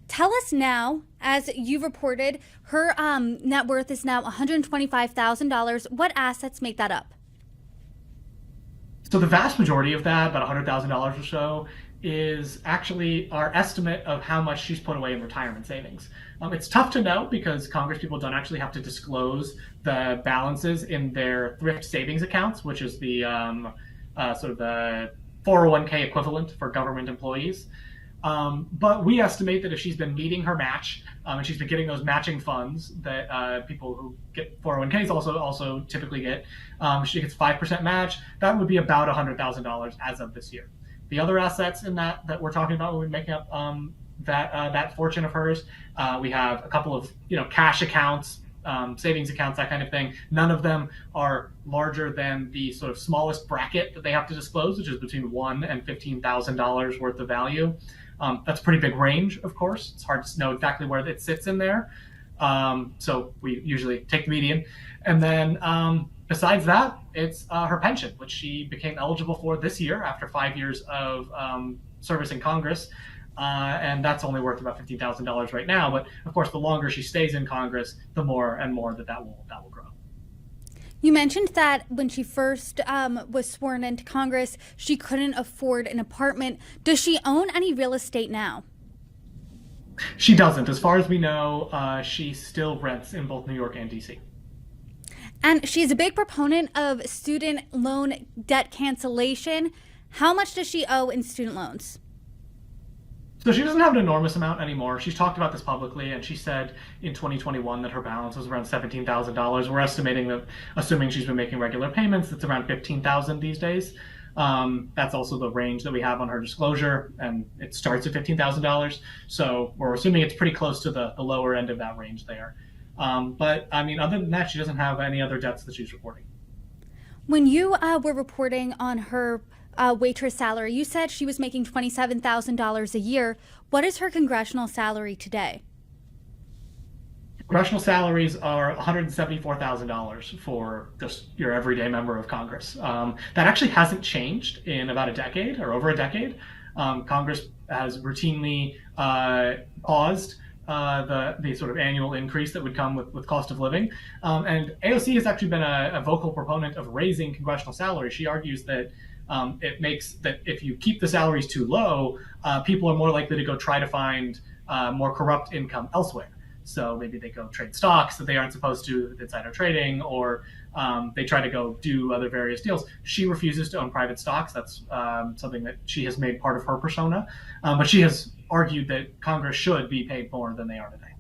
Tell us now, as you've reported, her net worth is now $125,000. What assets make that up? So the vast majority of that, about $100,000 or so, is actually our estimate of how much she's put away in retirement savings. It's tough to know because Congress people don't actually have to disclose the balances in their thrift savings accounts, which is the sort of the 401k equivalent for government employees. But we estimate that if she's been meeting her match and she's been getting those matching funds that people who get 401ks also typically get, she gets 5% match. That would be about $100,000 as of this year. The other assets in that we're talking about when we're making up that fortune of hers, we have a couple of cash accounts, savings accounts, that kind of thing. None of them are larger than the sort of smallest bracket that they have to disclose, which is between $1,000 and $15,000 worth of value. That's a pretty big range, of course. It's hard to know exactly where it sits in there. So we usually take the median. And then besides that, it's her pension, which she became eligible for this year after 5 years of service in Congress. And that's only worth about $15,000 right now. But of course, the longer she stays in Congress, the more and more that will grow. You mentioned that when she first was sworn into Congress, she couldn't afford an apartment. Does she own any real estate now? She doesn't. As far as we know, she still rents in both New York and DC. And she's a big proponent of student loan debt cancellation. How much does she owe in student loans? So she doesn't have an enormous amount anymore. She's talked about this publicly, and she said in 2021 that her balance was around $17,000. We're estimating that, assuming she's been making regular payments, it's around $15,000 these days. That's also the range that we have on her disclosure, and it starts at $15,000. So we're assuming it's pretty close to the lower end of that range there. But I mean, other than that, she doesn't have any other debts that she's reporting. When you were reporting on her waitress salary, you said she was making $27,000 a year. What is her congressional salary today? Congressional salaries are $174,000 for just your everyday member of Congress. That actually hasn't changed in about a decade or over a decade. Congress has routinely paused the sort of annual increase that would come with cost of living. And AOC has actually been a vocal proponent of raising congressional salaries. She argues that it makes that if you keep the salaries too low, people are more likely to go try to find more corrupt income elsewhere. So maybe they go trade stocks that they aren't supposed to, insider trading, or they try to go do other various deals. She refuses to own private stocks. That's something that she has made part of her persona. But she has argued that Congress should be paid more than they are today.